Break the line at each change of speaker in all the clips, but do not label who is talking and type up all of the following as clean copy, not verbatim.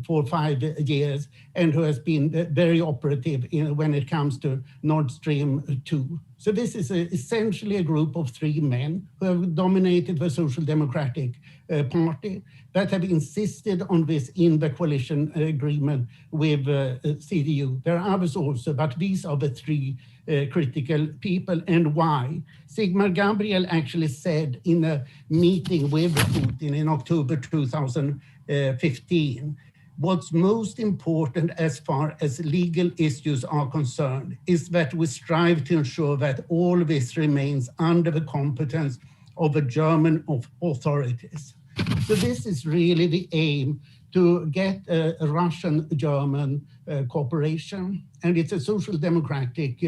for 5 years and who has been very operative when it comes to Nord Stream 2. So this is essentially a group of 3 men who have dominated the Social Democratic Party that have insisted on this in the coalition agreement with CDU. There are others also, but these are the 3 critical people. And why? Sigmar Gabriel actually said in a meeting with Putin in October 2015, what's most important as far as legal issues are concerned is that we strive to ensure that all this remains under the competence of the German authorities. So this is really the aim, to get a Russian-German cooperation. And it's a social democratic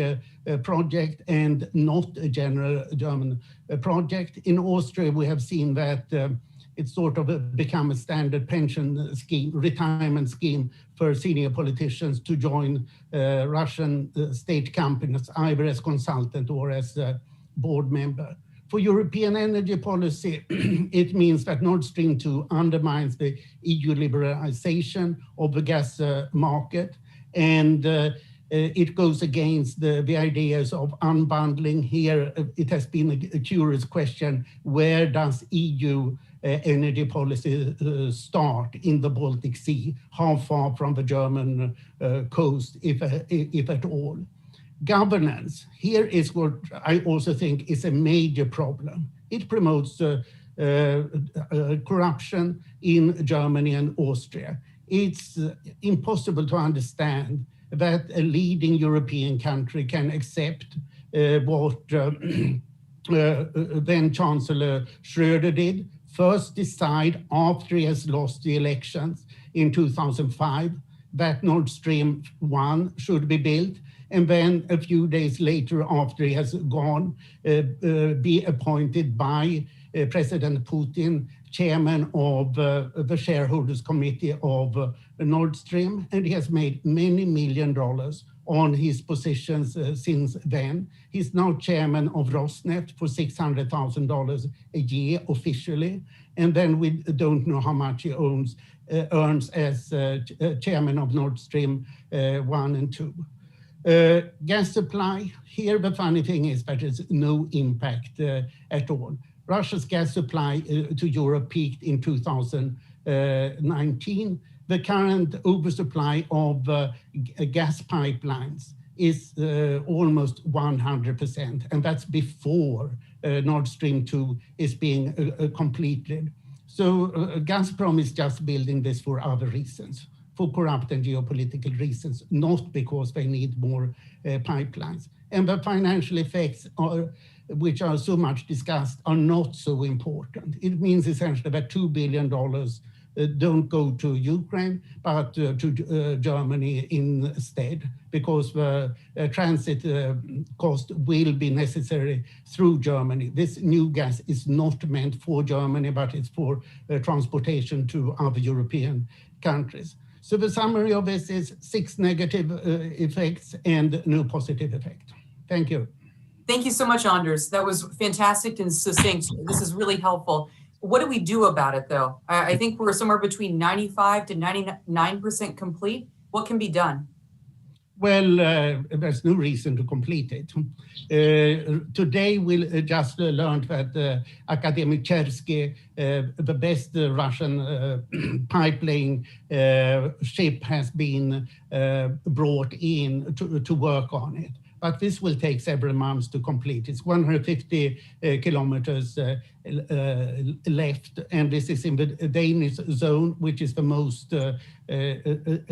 project and not a general German project. In Austria, we have seen that it's sort of become a standard pension scheme, retirement scheme for senior politicians to join Russian state companies, either as consultant or as a board member. For European energy policy, it means that Nord Stream 2 undermines the EU liberalization of the gas market, and it goes against the ideas of unbundling. Here, it has been a curious question, where does EU energy policy start in the Baltic Sea? How far from the German coast, if at all? Governance, here is what I also think is a major problem. It promotes corruption in Germany and Austria. It's impossible to understand that a leading European country can accept what then Chancellor Schröder did. First decide, after he has lost the elections in 2005, that Nord Stream 1 should be built, and then a few days later, after he has gone, be appointed by President Putin, chairman of the shareholders committee of Nord Stream, and he has made many $1 million on his positions since then. He's now chairman of Rosneft for $600,000 a year officially, and then we don't know how much he earns as chairman of Nord Stream 1 and 2. Gas supply, here the funny thing is that there's no impact at all. Russia's gas supply to Europe peaked in 2019. The current oversupply of gas pipelines is almost 100%, and that's before Nord Stream 2 is being completed. So Gazprom is just building this for other reasons, for corrupt and geopolitical reasons, not because they need more pipelines. And the financial effects, which are so much discussed, are not so important. It means essentially that $2 billion don't go to Ukraine, but to Germany instead, because the transit cost will be necessary through Germany. This new gas is not meant for Germany, but it's for transportation to other European countries. So the summary of this is 6 negative effects and no positive effect. Thank you.
Thank you so much, Anders. That was fantastic and succinct. This is really helpful. What do we do about it, though? I think we're somewhere between 95 to 99% complete. What can be done?
Well, there's no reason to complete it. Today, we just learned that Academic Chersky, the best Russian pipeline ship, has been brought in to work on it. But this will take several months to complete. It's 150 kilometers left, and this is in the Danish zone, which is the most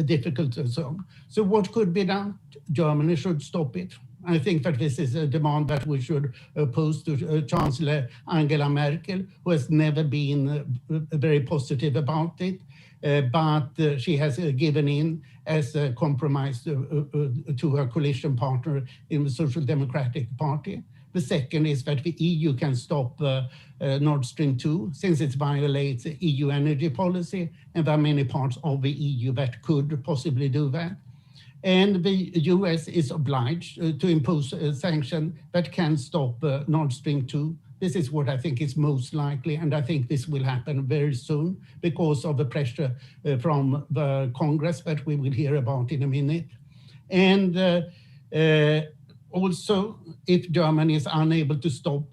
difficult zone. So what could be done? Germany should stop it. I think that this is a demand that we should pose to Chancellor Angela Merkel, who has never been very positive about it. But she has given in as a compromise to her coalition partner in the Social Democratic Party. The second is that the EU can stop Nord Stream 2, since it violates EU energy policy, and there are many parts of the EU that could possibly do that. And the US is obliged to impose a sanction that can stop Nord Stream 2. This is what I think is most likely, and I think this will happen very soon because of the pressure from the Congress that we will hear about in a minute. And also, if Germany is unable to stop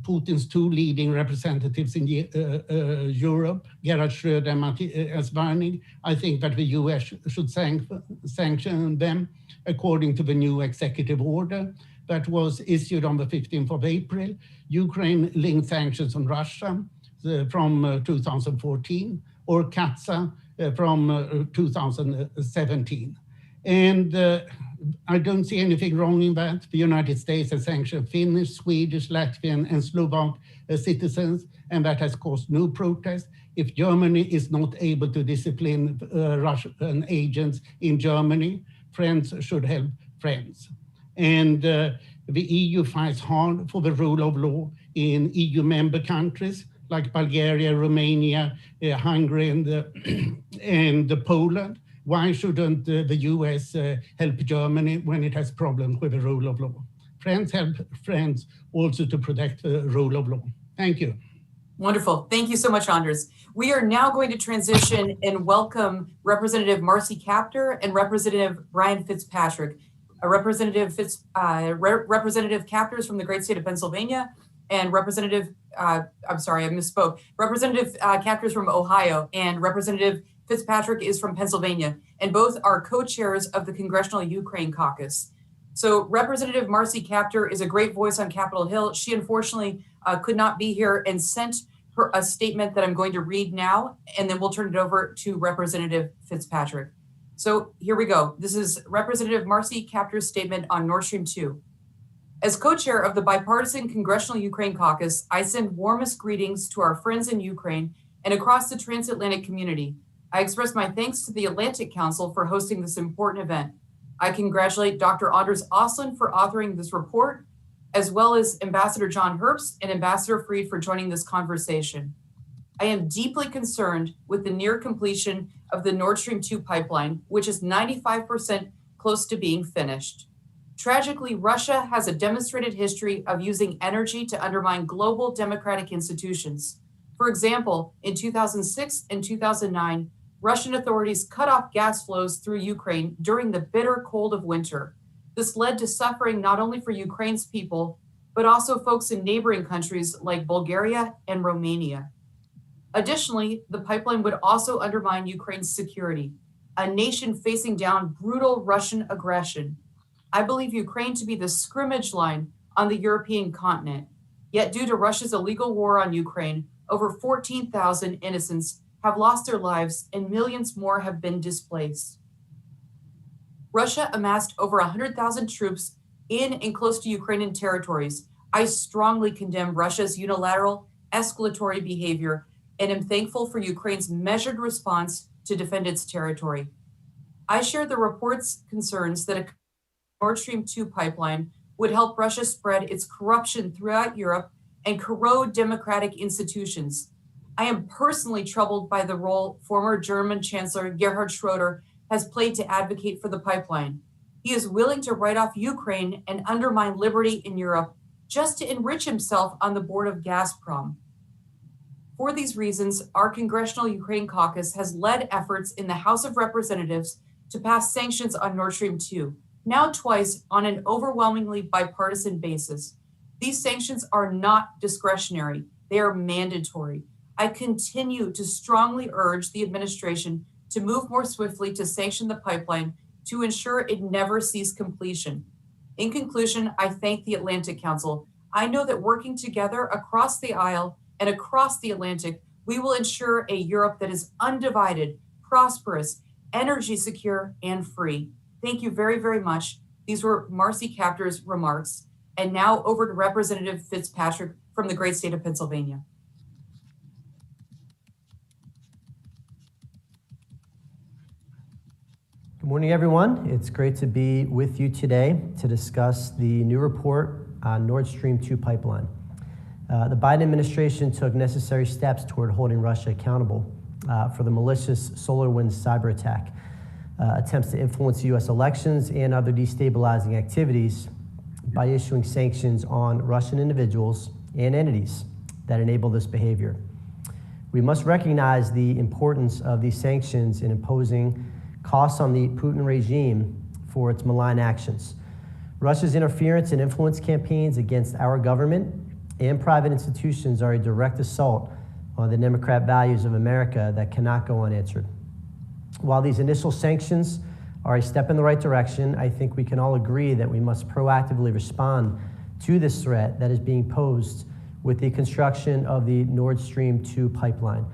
Putin's two leading representatives in Europe, Gerhard Schröder and Matthias Wernig, I think that the US should sanction them according to the new executive order that was issued on the 15th of April. Ukraine linked sanctions on Russia from 2014, or CATSA from 2017. And I don't see anything wrong in that. The United States has sanctioned Finnish, Swedish, Latvian, and Slovak citizens, and that has caused no protest. If Germany is not able to discipline Russian agents in Germany, friends should help friends. And the EU fights hard for the rule of law in EU member countries like Bulgaria, Romania, Hungary, and Poland. Why shouldn't the US help Germany when it has problems with the rule of law? Friends help friends also to protect the rule of law. Thank you.
Wonderful. Thank you so much, Anders. We are now going to transition and welcome Representative Marcy Kaptur and Representative Brian Fitzpatrick. Representative Kaptur is from the great state of Pennsylvania, and Representative Kaptur is from Ohio, and Representative Fitzpatrick is from Pennsylvania, and both are co-chairs of the Congressional Ukraine Caucus. So Representative Marcy Kaptur is a great voice on Capitol Hill. She unfortunately could not be here and sent her a statement that I'm going to read now, and then we'll turn it over to Representative Fitzpatrick. So here we go. This is Representative Marcy Kaptur's statement on Nord Stream 2. As co-chair of the bipartisan Congressional Ukraine Caucus, I send warmest greetings to our friends in Ukraine and across the transatlantic community. I express my thanks to the Atlantic Council for hosting this important event. I congratulate Dr. Anders Åslund for authoring this report, as well as Ambassador John Herbst and Ambassador Fried for joining this conversation. I am deeply concerned with the near completion of the Nord Stream 2 pipeline, which is 95% close to being finished. Tragically, Russia has a demonstrated history of using energy to undermine global democratic institutions. For example, in 2006 and 2009, Russian authorities cut off gas flows through Ukraine during the bitter cold of winter. This led to suffering not only for Ukraine's people, but also folks in neighboring countries like Bulgaria and Romania. Additionally, the pipeline would also undermine Ukraine's security, a nation facing down brutal Russian aggression. I believe Ukraine to be the scrimmage line on the European continent. Yet due to Russia's illegal war on Ukraine, over 14,000 innocents have lost their lives and millions more have been displaced. Russia amassed over 100,000 troops in and close to Ukrainian territories. I strongly condemn Russia's unilateral escalatory behavior and am thankful for Ukraine's measured response to defend its territory. I share the report's concerns that a Nord Stream 2 pipeline would help Russia spread its corruption throughout Europe and corrode democratic institutions. I am personally troubled by the role former German Chancellor Gerhard Schröder has played to advocate for the pipeline. He is willing to write off Ukraine and undermine liberty in Europe just to enrich himself on the board of Gazprom. For these reasons, our Congressional Ukraine Caucus has led efforts in the House of Representatives to pass sanctions on Nord Stream 2, now twice on an overwhelmingly bipartisan basis. These sanctions are not discretionary, they are mandatory. I continue to strongly urge the administration to move more swiftly to sanction the pipeline to ensure it never sees completion. In conclusion, I thank the Atlantic Council. I know that working together across the aisle and across the Atlantic, we will ensure a Europe that is undivided, prosperous, energy secure, and free. Thank you very, very much. These were Marcy Kaptur's remarks. And now over to Representative Fitzpatrick from the great state of Pennsylvania.
Good morning, everyone. It's great to be with you today to discuss the new report on Nord Stream 2 pipeline. The Biden administration took necessary steps toward holding Russia accountable for the malicious SolarWinds cyber attack, attempts to influence U.S. elections and other destabilizing activities by issuing sanctions on Russian individuals and entities that enable this behavior. We must recognize the importance of these sanctions in imposing costs on the Putin regime for its malign actions. Russia's interference and influence campaigns against our government and private institutions are a direct assault on the democratic values of America that cannot go unanswered. While these initial sanctions are a step in the right direction, I think we can all agree that we must proactively respond to this threat that is being posed with the construction of the Nord Stream 2 pipeline.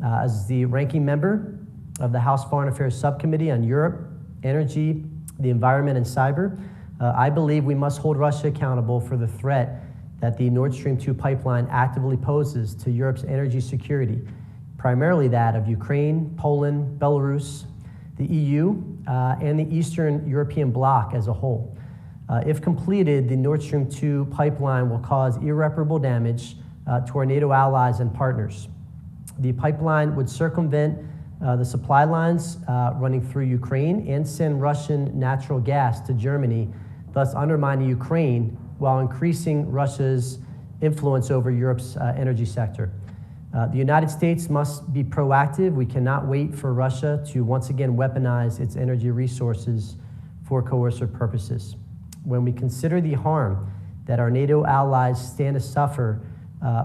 As the ranking member of the House Foreign Affairs Subcommittee on Europe, Energy, the Environment, and Cyber, I believe we must hold Russia accountable for the threat that the Nord Stream 2 pipeline actively poses to Europe's energy security, primarily that of Ukraine, Poland, Belarus, the EU, and the Eastern European bloc as a whole. If completed, the Nord Stream 2 pipeline will cause irreparable damage to our NATO allies and partners. The pipeline would circumvent the supply lines running through Ukraine and send Russian natural gas to Germany, thus undermining Ukraine while increasing Russia's influence over Europe's energy sector. The United States must be proactive. We cannot wait for Russia to once again weaponize its energy resources for coercive purposes. When we consider the harm that our NATO allies stand to suffer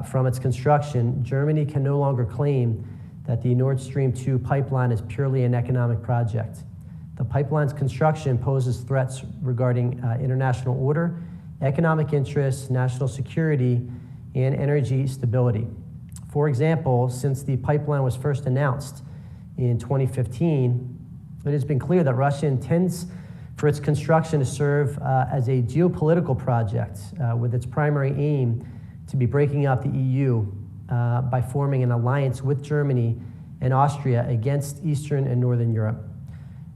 from its construction, Germany can no longer claim that the Nord Stream 2 pipeline is purely an economic project. The pipeline's construction poses threats regarding international order, economic interests, national security, and energy stability. For example, since the pipeline was first announced in 2015, it has been clear that Russia intends for its construction to serve as a geopolitical project with its primary aim to be breaking up the EU by forming an alliance with Germany and Austria against Eastern and Northern Europe.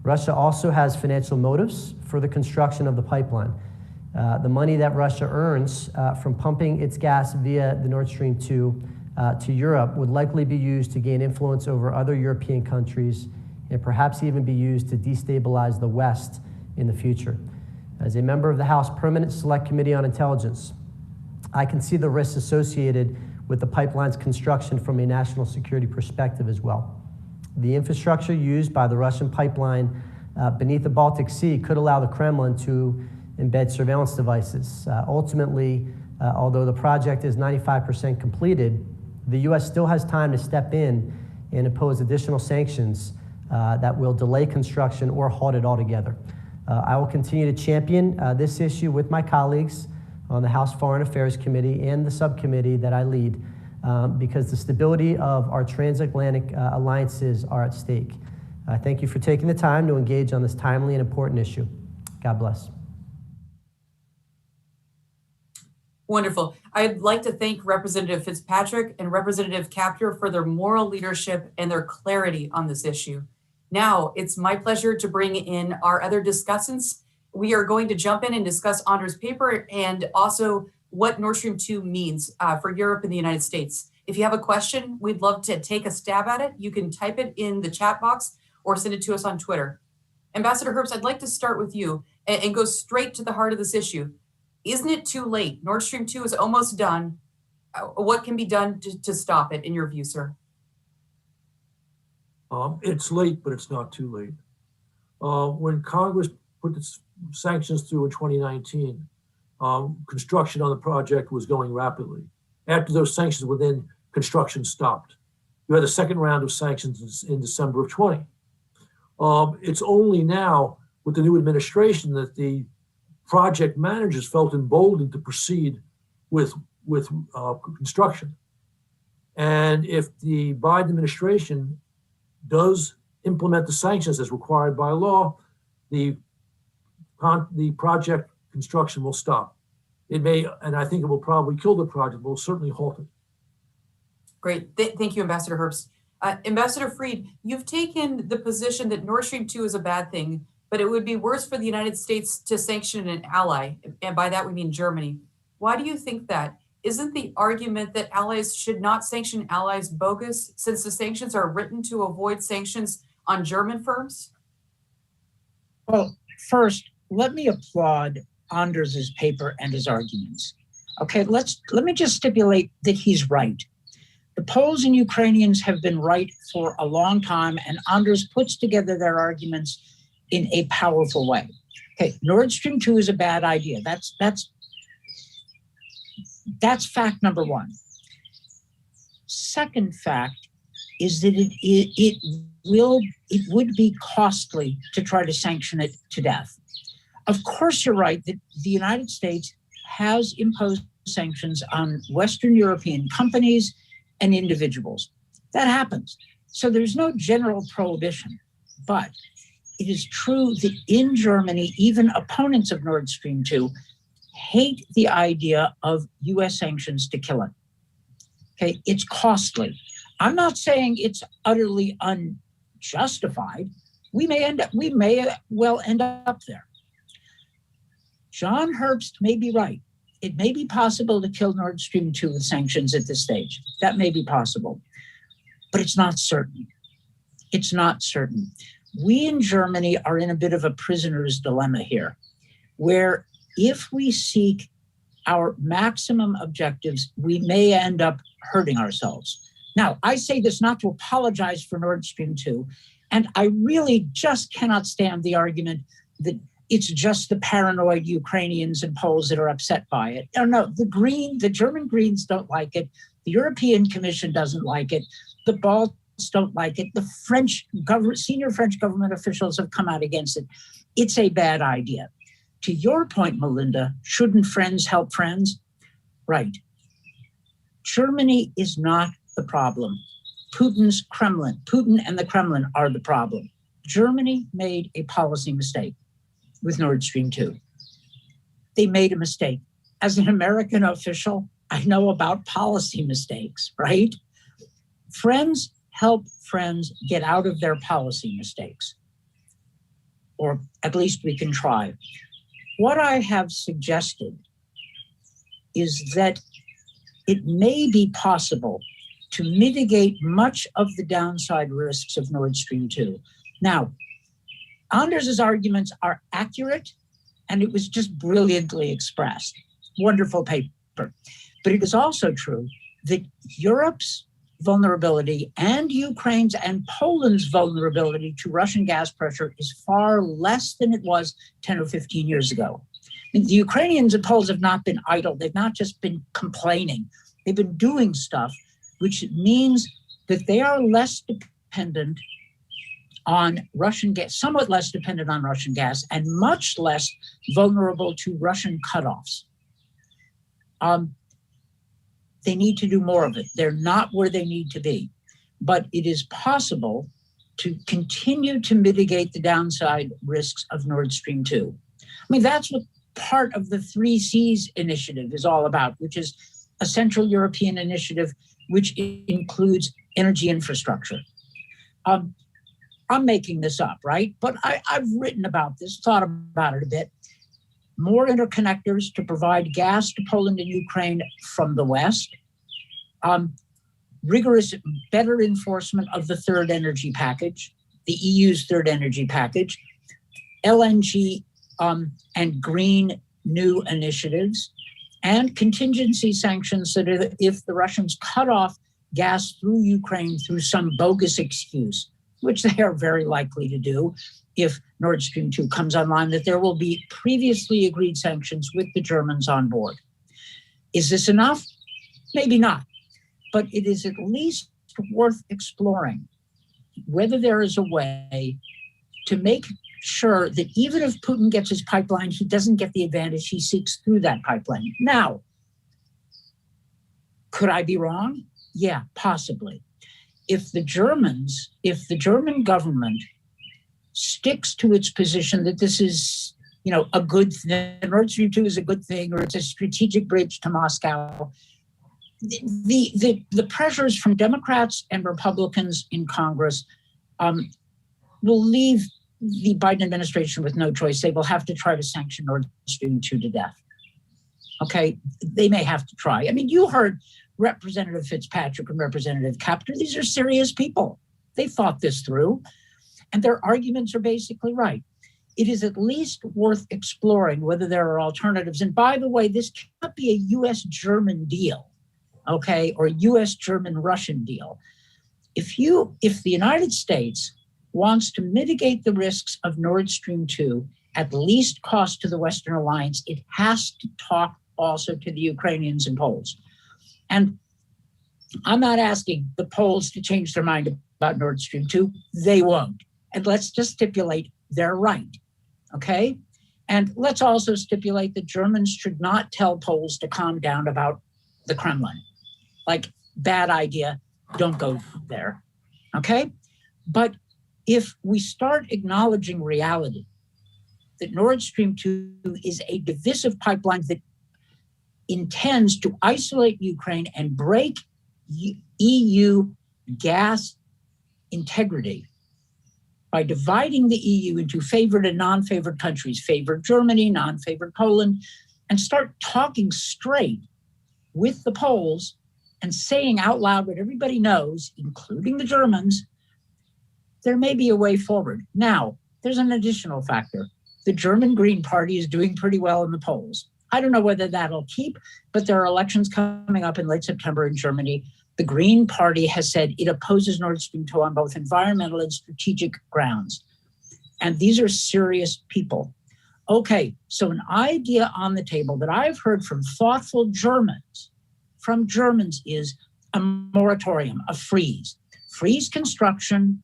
Russia also has financial motives for the construction of the pipeline. The money that Russia earns from pumping its gas via the Nord Stream 2 to Europe would likely be used to gain influence over other European countries and perhaps even be used to destabilize the West in the future. As a member of the House Permanent Select Committee on Intelligence, I can see the risks associated with the pipeline's construction from a national security perspective as well. The infrastructure used by the Russian pipeline beneath the Baltic Sea could allow the Kremlin to embed surveillance devices. Ultimately, although the project is 95% completed, the U.S. still has time to step in and impose additional sanctions that will delay construction or halt it altogether. I will continue to champion this issue with my colleagues on the House Foreign Affairs Committee and the subcommittee that I lead because the stability of our transatlantic alliances are at stake. Thank you for taking the time to engage on this timely and important issue. God bless.
Wonderful. I'd like to thank Representative Fitzpatrick and Representative Kaptur for their moral leadership and their clarity on this issue. Now, it's my pleasure to bring in our other discussants. We are going to jump in and discuss Anders' paper and also what Nord Stream 2 means for Europe and the United States. If you have a question, we'd love to take a stab at it. You can type it in the chat box or send it to us on Twitter. Ambassador Herbst, I'd like to start with you and go straight to the heart of this issue. Isn't it too late? Nord Stream 2 is almost done. What can be done to stop it, in your view, sir?
It's late, but it's not too late. When Congress put the sanctions through in 2019, construction on the project was going rapidly. After those sanctions were in, construction stopped. You had a second round of sanctions in December of 20. It's only now with the new administration that the project managers felt emboldened to proceed with construction. And if the Biden administration does implement the sanctions as required by law, the project construction will stop. It may, and I think it will probably kill the project, but will certainly halt it.
Great. Thank you, Ambassador Herbst. Ambassador Fried, you've taken the position that Nord Stream 2 is a bad thing, but it would be worse for the United States to sanction an ally. And by that, we mean Germany. Why do you think that? Isn't the argument that allies should not sanction allies bogus, since the sanctions are written to avoid sanctions on German firms?
Well, first, let me applaud Anders' paper and his arguments. Okay, let me just stipulate that he's right. The Poles and Ukrainians have been right for a long time, and Anders puts together their arguments in a powerful way. Okay, Nord Stream 2 is a bad idea. That's fact number one. Second fact is that it would be costly to try to sanction it to death. Of course, you're right that the United States has imposed sanctions on Western European companies and individuals. That happens. So there's no general prohibition, but it is true that in Germany, even opponents of Nord Stream 2 hate the idea of US sanctions to kill it. Okay, it's costly. I'm not saying it's utterly unjustified. We may well end up there. John Herbst may be right. It may be possible to kill Nord Stream 2 with sanctions at this stage. That may be possible, but it's not certain. It's not certain. We in Germany are in a bit of a prisoner's dilemma here, where if we seek our maximum objectives, we may end up hurting ourselves. Now, I say this not to apologize for Nord Stream 2, and I really just cannot stand the argument that it's just the paranoid Ukrainians and Poles that are upset by it. No, the German Greens don't like it. The European Commission doesn't like it. The Balts don't like it. The senior French government officials have come out against it. It's a bad idea. To your point, Melinda, shouldn't friends help friends? Right. Germany is not the problem. Putin and the Kremlin are the problem. Germany made a policy mistake with Nord Stream 2. They made a mistake. As an American official, I know about policy mistakes, right? Friends help friends get out of their policy mistakes, or at least we can try. What I have suggested is that it may be possible to mitigate much of the downside risks of Nord Stream 2. Now, Anders's arguments are accurate, and it was just brilliantly expressed. Wonderful paper. But it is also true that Europe's vulnerability and Ukraine's and Poland's vulnerability to Russian gas pressure is far less than it was 10 or 15 years ago. The Ukrainians and Poles have not been idle. They've not just been complaining. They've been doing stuff, which means that they are less dependent on Russian gas, somewhat less dependent on Russian gas, and much less vulnerable to Russian cutoffs. They need to do more of it. They're not where they need to be. But it is possible to continue to mitigate the downside risks of Nord Stream 2. I mean, that's what part of the 3 Cs initiative is all about, which is a Central European initiative, which includes energy infrastructure. I'm making this up, right? But I've written about this, thought about it a bit. More interconnectors to provide gas to Poland and Ukraine from the West. Rigorous, better enforcement of the third energy package, the EU's third energy package. LNG and green new initiatives, and contingency sanctions that if the Russians cut off gas through Ukraine through some bogus excuse, which they are very likely to do if Nord Stream 2 comes online, that there will be previously agreed sanctions with the Germans on board. Is this enough? Maybe not, but it is at least worth exploring whether there is a way to make sure that even if Putin gets his pipeline, he doesn't get the advantage he seeks through that pipeline. Now, could I be wrong? Yeah, possibly. If the German government sticks to its position that this is, a good thing, Nord Stream 2 is a good thing, or it's a strategic bridge to Moscow, the pressures from Democrats and Republicans in Congress will leave the Biden administration with no choice. They will have to try to sanction Nord Stream 2 to death. Okay, they may have to try. I mean, you heard Representative Fitzpatrick and Representative Kaptur. These are serious people. They thought this through, and their arguments are basically right. it is at least worth exploring whether there are alternatives. And by the way, this cannot be a US-German deal, okay, or US-German-Russian deal. If the United States wants to mitigate the risks of Nord Stream 2 at least cost to the Western alliance, it has to talk also to the Ukrainians and Poles. And I'm not asking the Poles to change their mind about Nord Stream 2. They won't. And let's just stipulate they're right, okay? And let's also stipulate that Germans should not tell Poles to calm down about the Kremlin. Like, bad idea, don't go there, okay? But if we start acknowledging reality, that Nord Stream 2 is a divisive pipeline that intends to isolate Ukraine and break EU gas integrity by dividing the EU into favored and non-favored countries, favored Germany, non-favored Poland, and start talking straight with the Poles and saying out loud what everybody knows, including the Germans, there may be a way forward. Now, there's an additional factor. The German Green Party is doing pretty well in the polls. I don't know whether that'll keep, but there are elections coming up in late September in Germany. The Green Party has said it opposes Nord Stream 2 on both environmental and strategic grounds. And these are serious people. Okay, so an idea on the table that I've heard from thoughtful Germans, is a moratorium, a freeze. Freeze construction,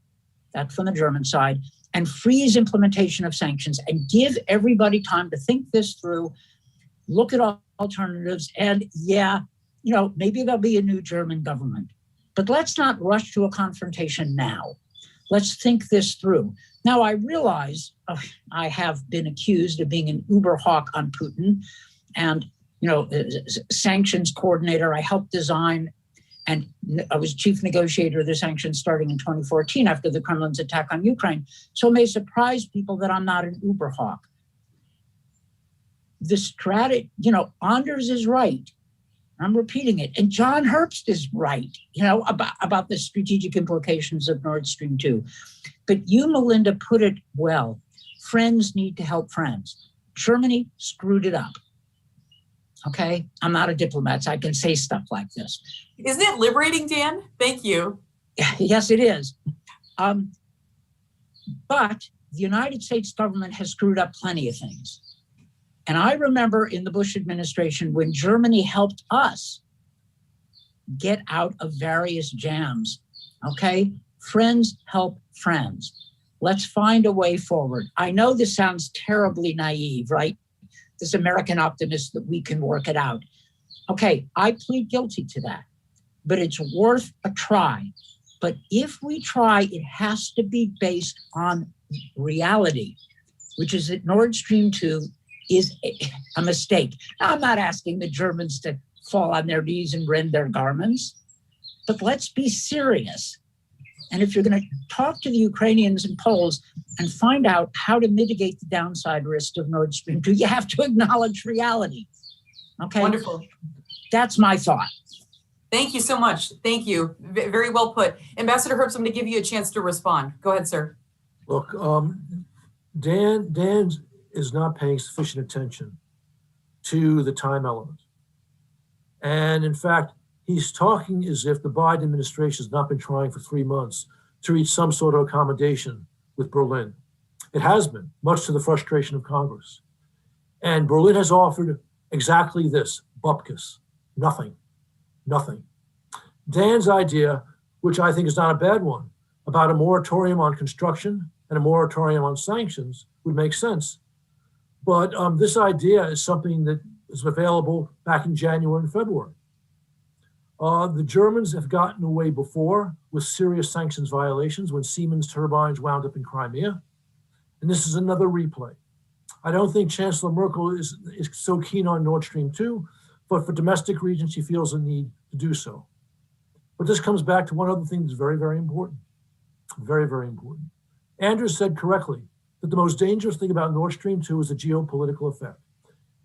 that's from the German side, and freeze implementation of sanctions, and give everybody time to think this through, look at alternatives, and maybe there'll be a new German government. But let's not rush to a confrontation now. Let's think this through. Now, I realize I have been accused of being an uber hawk on Putin, and sanctions coordinator. I helped design, and I was chief negotiator of the sanctions starting in 2014 after the Kremlin's attack on Ukraine. So it may surprise people that I'm not an uber hawk. The strategy, Anders is right. I'm repeating it. And John Herbst is right, about the strategic implications of Nord Stream 2. But you, Melinda, put it well. Friends need to help friends. Germany screwed it up. Okay? I'm not a diplomat, so I can say stuff like this.
Isn't it liberating, Dan? Thank you.
Yes, it is. But the United States government has screwed up plenty of things. And I remember in the Bush administration when Germany helped us get out of various jams, okay? Friends help friends. Let's find a way forward. I know this sounds terribly naive, right? This American optimist that we can work it out. Okay, I plead guilty to that, but it's worth a try. But if we try, it has to be based on reality, which is that Nord Stream 2 is a mistake. Now, I'm not asking the Germans to fall on their knees and rend their garments, but let's be serious. And if you're going to talk to the Ukrainians and Poles and find out how to mitigate the downside risk of Nord Stream 2, you have to acknowledge reality. Okay?
Wonderful.
That's my thought.
Thank you so much. Thank you. Very well put. Ambassador Herbst, I'm going to give you a chance to respond. Go ahead, sir.
Look, Dan is not paying sufficient attention to the time element. And in fact, he's talking as if the Biden administration has not been trying for 3 months to reach some sort of accommodation with Berlin. It has been, much to the frustration of Congress. And Berlin has offered exactly this, bupkis, nothing. Dan's idea, which I think is not a bad one, about a moratorium on construction and a moratorium on sanctions would make sense. But this idea is something that is available back in January and February. The Germans have gotten away before with serious sanctions violations when Siemens turbines wound up in Crimea. And this is another replay. I don't think Chancellor Merkel is so keen on Nord Stream 2, but for domestic reasons, she feels a need to do so. But this comes back to one other thing that's very, very important. Very, very important. Anders said correctly that the most dangerous thing about Nord Stream 2 is the geopolitical effect.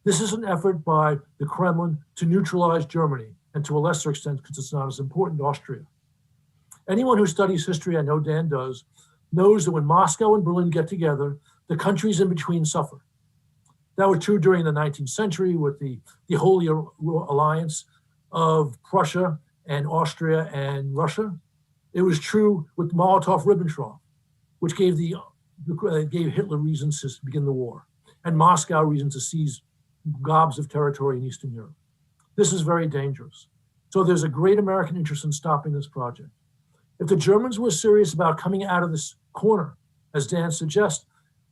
This is an effort by the Kremlin to neutralize Germany, and to a lesser extent, because it's not as important, Austria. Anyone who studies history, I know Dan does, knows that when Moscow and Berlin get together, the countries in between suffer. That was true during the 19th century with the Holy Alliance of Prussia and Austria and Russia. It was true with Molotov-Ribbentrop, which gave Hitler reasons to begin the war, and Moscow reasons to seize gobs of territory in Eastern Europe. This is very dangerous. So there's a great American interest in stopping this project. If the Germans were serious about coming out of this corner, as Dan suggests,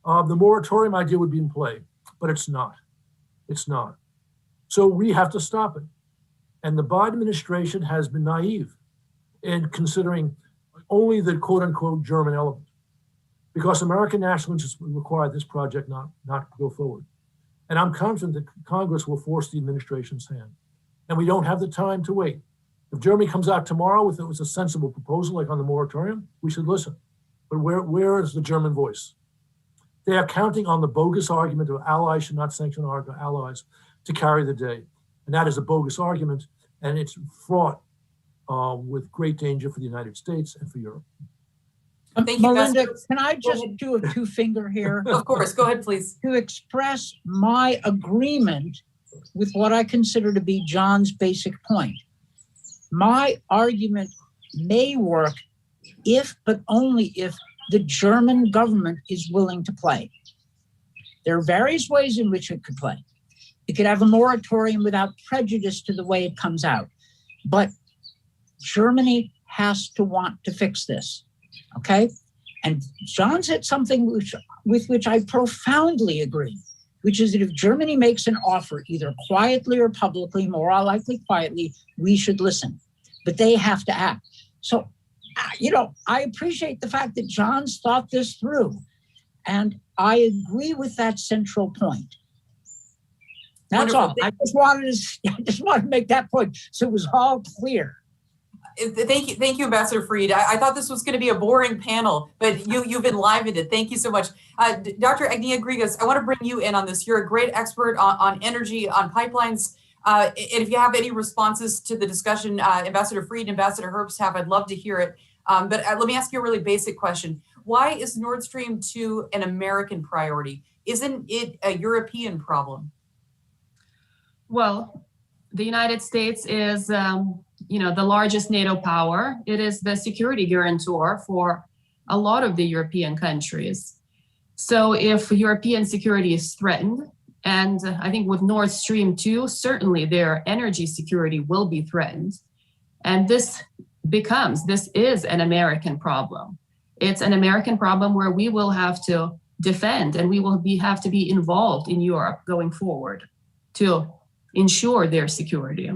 the moratorium idea would be in play, but it's not. It's not. So we have to stop it. And the Biden administration has been naive in considering only the quote unquote German element, because American national interests would require this project not go forward. And I'm confident that Congress will force the administration's hand. And we don't have the time to wait. If Germany comes out tomorrow with a sensible proposal like on the moratorium, we should listen. But where is the German voice? They are counting on the bogus argument of allies should not sanction our allies to carry the day. And that is a bogus argument, and it's fraught with great danger for the United States and for Europe.
Thank you,
Melinda,
Pastor.
can I just do a two-finger here?
Of course, go ahead, please.
To express my agreement with what I consider to be John's basic point. My argument may work if, but only if, the German government is willing to play. There are various ways in which it could play. It could have a moratorium without prejudice to the way it comes out. But Germany has to want to fix this, okay? And John said something with which I profoundly agree, which is that if Germany makes an offer, either quietly or publicly, more likely quietly, we should listen. But they have to act. So, I appreciate the fact that John's thought this through, and I agree with that central point. That's
Wonderful.
all. I just wanted to make that point so it was all clear.
Thank you, Ambassador Fried. I thought this was going to be a boring panel, but you've enlivened it. Thank you so much. Dr. Agnia-Grigas, I want to bring you in on this. You're a great expert on energy, on pipelines. And if you have any responses to the discussion Ambassador Fried and Ambassador Herbst have, I'd love to hear it. But let me ask you a really basic question. Why is Nord Stream 2 an American priority? Isn't it a European problem?
Well, the United States is, the largest NATO power. It is the security guarantor for a lot of the European countries. So if European security is threatened, and I think with Nord Stream 2, certainly their energy security will be threatened. And this is an American problem. It's an American problem where we will have to defend, and we will have to be involved in Europe going forward to ensure their security.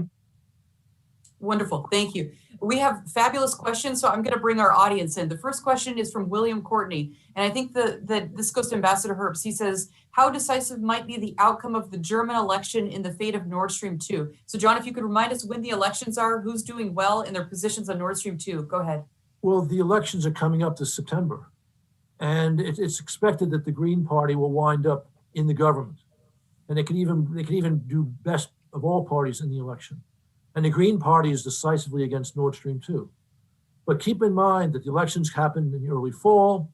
Wonderful, thank you. We have fabulous questions, so I'm going to bring our audience in. The first question is from William Courtney, and I think that this goes to Ambassador Herbst. He says, how decisive might be the outcome of the German election in the fate of Nord Stream 2? So John, if you could remind us when the elections are, who's doing well in their positions on Nord Stream 2, go ahead.
Well, the elections are coming up this September, and it's expected that the Green Party will wind up in the government, and they could even do best of all parties in the election. And the Green Party is decisively against Nord Stream 2. But keep in mind that the elections happened in the early fall.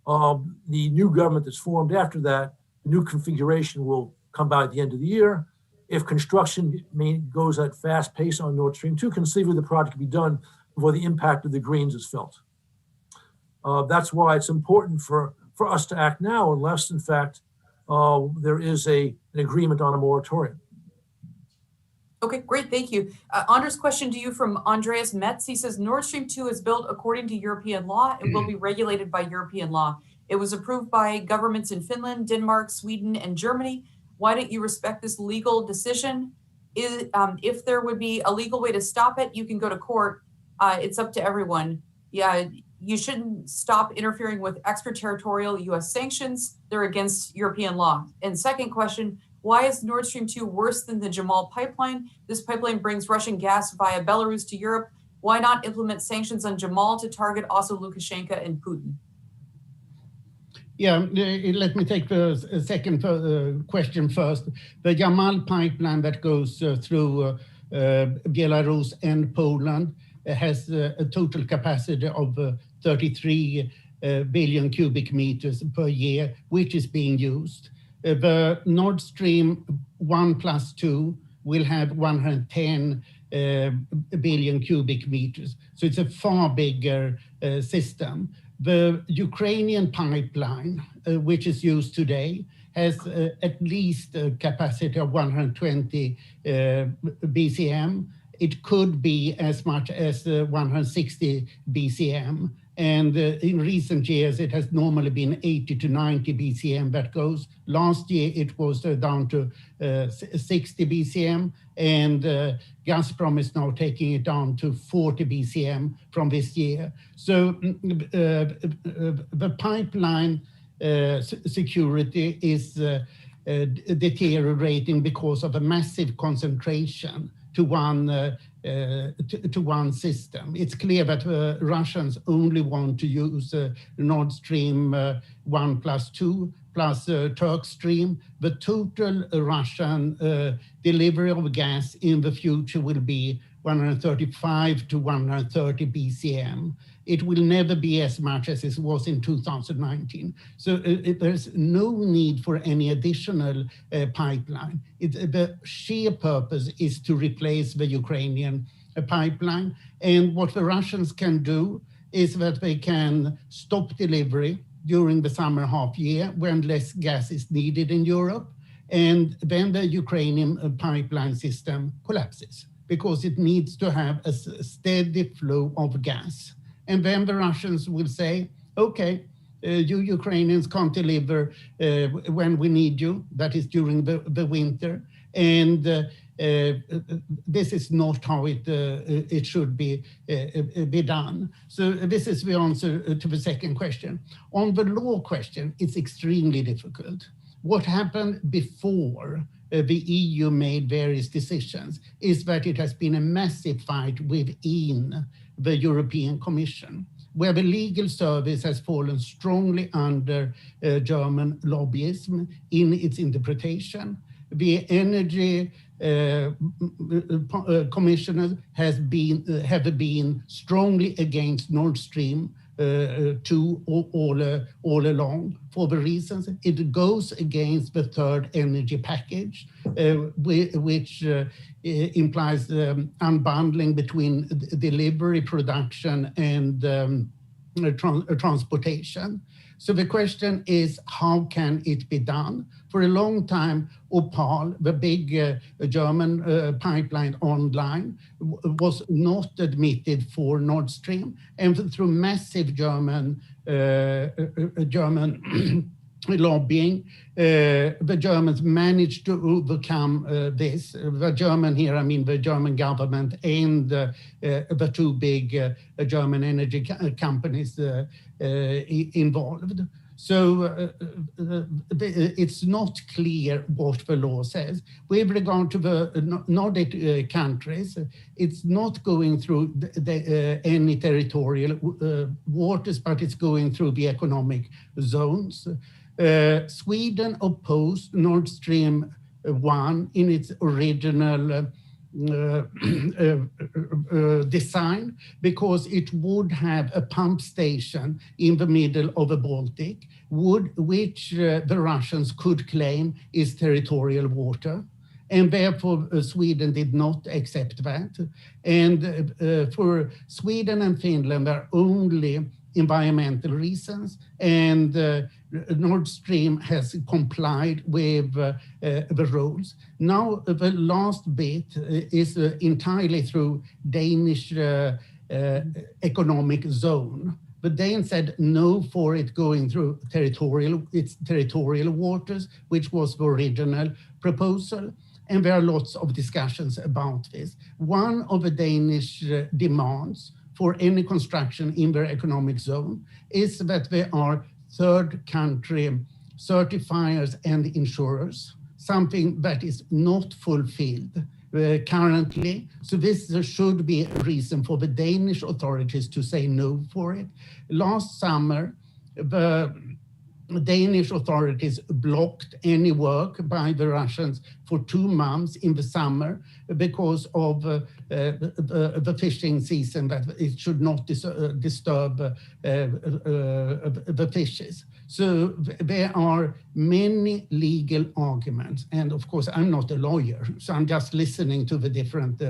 The new government that's formed after that, the new configuration will come by at the end of the year. If construction goes at fast pace on Nord Stream 2, conceivably the project can be done before the impact of the Greens is felt. That's why it's important for us to act now, unless, in fact, there is an agreement on a moratorium.
Okay, great, thank you. Anders' question to you from Andreas Metz. He says, Nord Stream 2 is built according to European law and will be regulated by European law. It was approved by governments in Finland, Denmark, Sweden, and Germany. Why don't you respect this legal decision? If there would be a legal way to stop it, you can go to court. It's up to everyone. Yeah, you shouldn't stop interfering with extraterritorial US sanctions. They're against European law. And second question, why is Nord Stream 2 worse than the Jamal pipeline? This pipeline brings Russian gas via Belarus to Europe. Why not implement sanctions on Jamal to target also Lukashenko and Putin?
Yeah, let me take the second question first. The Jamal pipeline that goes through Belarus and Poland has a total capacity of 33 billion cubic meters per year, which is being used. The Nord Stream 1+2 will have 110 billion cubic meters. So it's a far bigger system. The Ukrainian pipeline, which is used today, has at least a capacity of 120 BCM. It could be as much as 160 BCM. And in recent years, it has normally been 80 to 90 BCM that goes. Last year, it was down to 60 BCM, and Gazprom is now taking it down to 40 BCM from this year. So the pipeline security is deteriorating because of a massive concentration to one system. It's clear that Russians only want to use Nord Stream 1+2 plus Turk Stream. The total Russian delivery of gas in the future will be 135 to 130 BCM. It will never be as much as it was in 2019. So there's no need for any additional pipeline. The sheer purpose is to replace the Ukrainian pipeline. And what the Russians can do is that they can stop delivery during the summer half year when less gas is needed in Europe. And then the Ukrainian pipeline system collapses because it needs to have a steady flow of gas. And then the Russians will say, okay, you Ukrainians can't deliver when we need you, that is during the winter. And this is not how it should be done. So this is the answer to the second question. On the law question, it's extremely difficult. What happened before the EU made various decisions is that it has been a massive fight within the European Commission, where the legal service has fallen strongly under German lobbyism in its interpretation. The energy commissioners have been strongly against Nord Stream 2 all along for the reasons it goes against the third energy package, which implies unbundling between delivery, production, and transportation. So the question is, how can it be done? For a long time, Opal, the big German pipeline online, was not admitted for Nord Stream, and through massive German lobbying, the Germans managed to overcome this. The German here, I mean the German government and the two big German energy companies involved. So it's not clear what the law says. With regard to the Nordic countries, it's not going through any territorial waters, but it's going through the economic zones. Sweden opposed Nord Stream 1 in its original design because it would have a pump station in the middle of the Baltic, which the Russians could claim is territorial water. And therefore, Sweden did not accept that. And for Sweden and Finland, there are only environmental reasons, and Nord Stream has complied with the rules. Now, the last bit is entirely through Danish economic zone. But Danes said no for it going through its territorial waters, which was the original proposal. And there are lots of discussions about this. One of the Danish demands for any construction in their economic zone is that there are third country certifiers and insurers, something that is not fulfilled currently. So this should be a reason for the Danish authorities to say no for it. Last summer, the Danish authorities blocked any work by the Russians for 2 months in the summer because of the fishing season, that it should not disturb the fishes. So there are many legal arguments. And of course, I'm not a lawyer, so I'm just listening to the different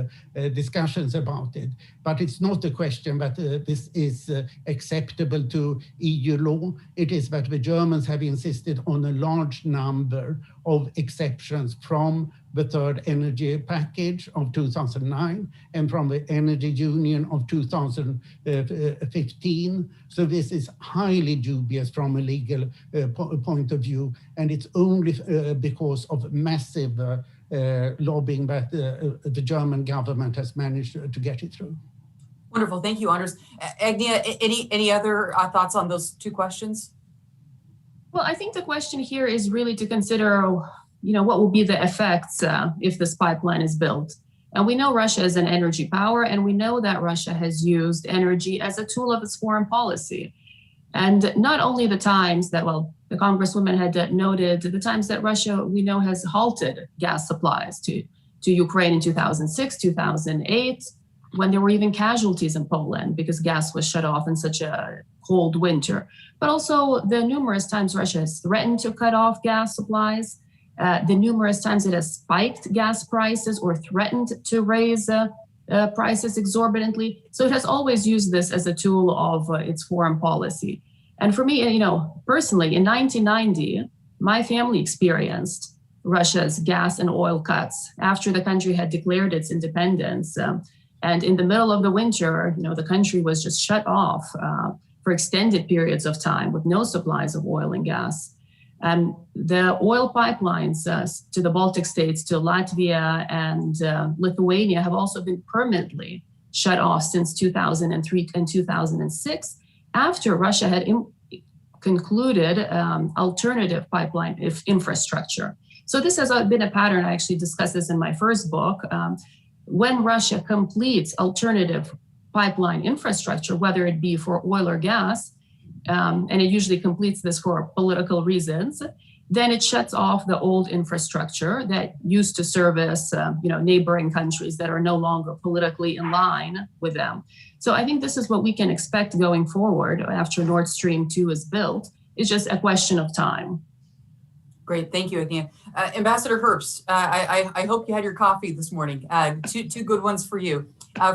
discussions about it. But it's not a question that this is acceptable to EU law. It is that the Germans have insisted on a large number of exceptions from the third energy package of 2009 and from the energy union of 2015. So this is highly dubious from a legal point of view, and it's only because of massive lobbying that the German government has managed to get it through.
Wonderful, thank you, Anders. Agnia, any other thoughts on those 2 questions?
Well, I think the question here is really to consider, what will be the effects if this pipeline is built. And we know Russia is an energy power, and we know that Russia has used energy as a tool of its foreign policy. And not only the times that, the Congresswoman had noted, the times that Russia, we know, has halted gas supplies to Ukraine in 2006, 2008, when there were even casualties in Poland because gas was shut off in such a cold winter. But also the numerous times Russia has threatened to cut off gas supplies, the numerous times it has spiked gas prices or threatened to raise prices exorbitantly. So it has always used this as a tool of its foreign policy. And for me, personally, in 1990, my family experienced Russia's gas and oil cuts after the country had declared its independence. And in the middle of the winter, the country was just shut off for extended periods of time with no supplies of oil and gas. And the oil pipelines to the Baltic states, to Latvia and Lithuania have also been permanently shut off since 2003 and 2006, after Russia had concluded alternative pipeline infrastructure. So this has been a pattern. I actually discussed this in my first book. When Russia completes alternative pipeline infrastructure, whether it be for oil or gas, and it usually completes this for political reasons, then it shuts off the old infrastructure that used to service neighboring countries that are no longer politically in line with them. So I think this is what we can expect going forward after Nord Stream 2 is built. It's just a question of time.
Great, thank you, Agnia. Ambassador Herbst, I hope you had your coffee this morning. Two good ones for you.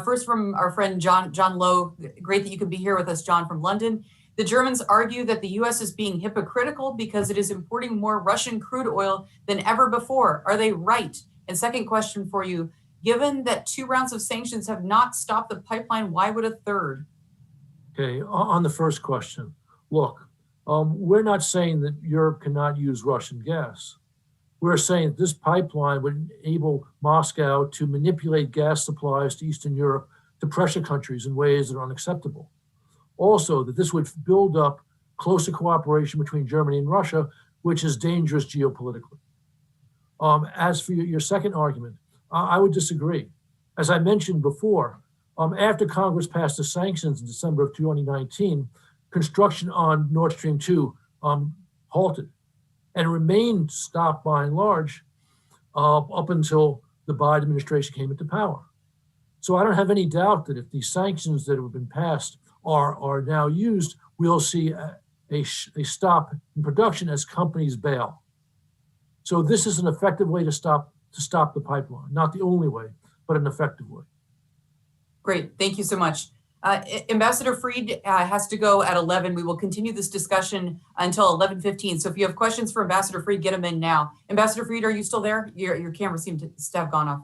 First, from our friend John Lowe. Great that you could be here with us, John, from London. The Germans argue that the U.S. is being hypocritical because it is importing more Russian crude oil than ever before. Are they right? And second question for you, given that 2 rounds of sanctions have not stopped the pipeline, why would a third?
Okay, on the first question, look, we're not saying that Europe cannot use Russian gas. We're saying that this pipeline would enable Moscow to manipulate gas supplies to Eastern Europe to pressure countries in ways that are unacceptable. Also, that this would build up closer cooperation between Germany and Russia, which is dangerous geopolitically. As for your second argument, I would disagree. As I mentioned before, after Congress passed the sanctions in December of 2019, construction on Nord Stream 2 halted and remained stopped by and large up until the Biden administration came into power. So I don't have any doubt that if these sanctions that have been passed are now used, we'll see a stop in production as companies bail. So this is an effective way to stop the pipeline. Not the only way, but an effective way.
Great, thank you so much. Ambassador Fried has to go at 11. We will continue this discussion until 11:15. So if you have questions for Ambassador Fried, get them in now. Ambassador Fried, are you still there? Your camera seemed to have gone off.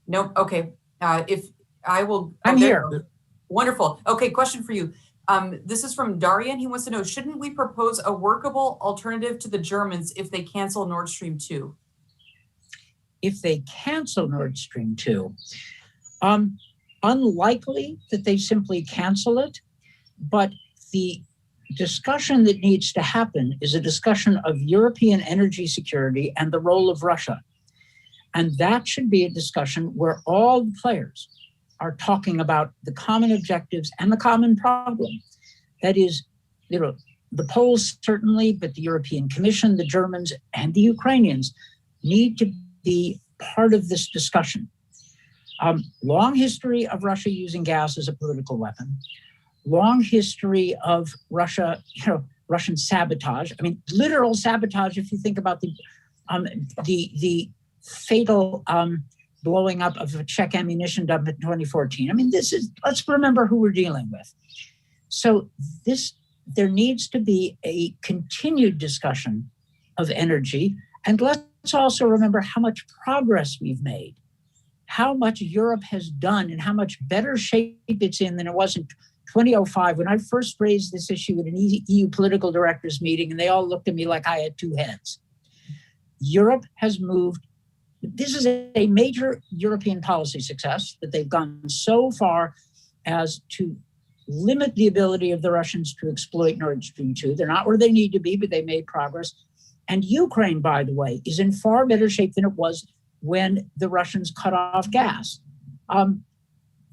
Nope, okay. If I will.
I'm here.
Wonderful. Okay, question for you. This is from Darian. He wants to know, shouldn't we propose a workable alternative to the Germans if they cancel Nord Stream 2?
If they cancel Nord Stream 2, unlikely that they simply cancel it, but the discussion that needs to happen is a discussion of European energy security and the role of Russia. And that should be a discussion where all the players are talking about the common objectives and the common problem. That is, The Poles certainly, but the European Commission, the Germans, and the Ukrainians need to be part of this discussion. Long history of Russia using gas as a political weapon. Long history of Russia, Russian sabotage. I mean, literal sabotage. If you think about the fatal blowing up of a Czech ammunition dump in 2014. I mean, let's remember who we're dealing with. So there needs to be a continued discussion of energy. And let's also remember how much progress we've made, how much Europe has done, and how much better shape it's in than it was in 2005 when I first raised this issue at an EU political directors meeting, and they all looked at me like I had two heads. Europe has moved. This is a major European policy success that they've gone so far as to limit the ability of the Russians to exploit Nord Stream 2. They're not where they need to be, but they made progress. And Ukraine, by the way, is in far better shape than it was when the Russians cut off gas.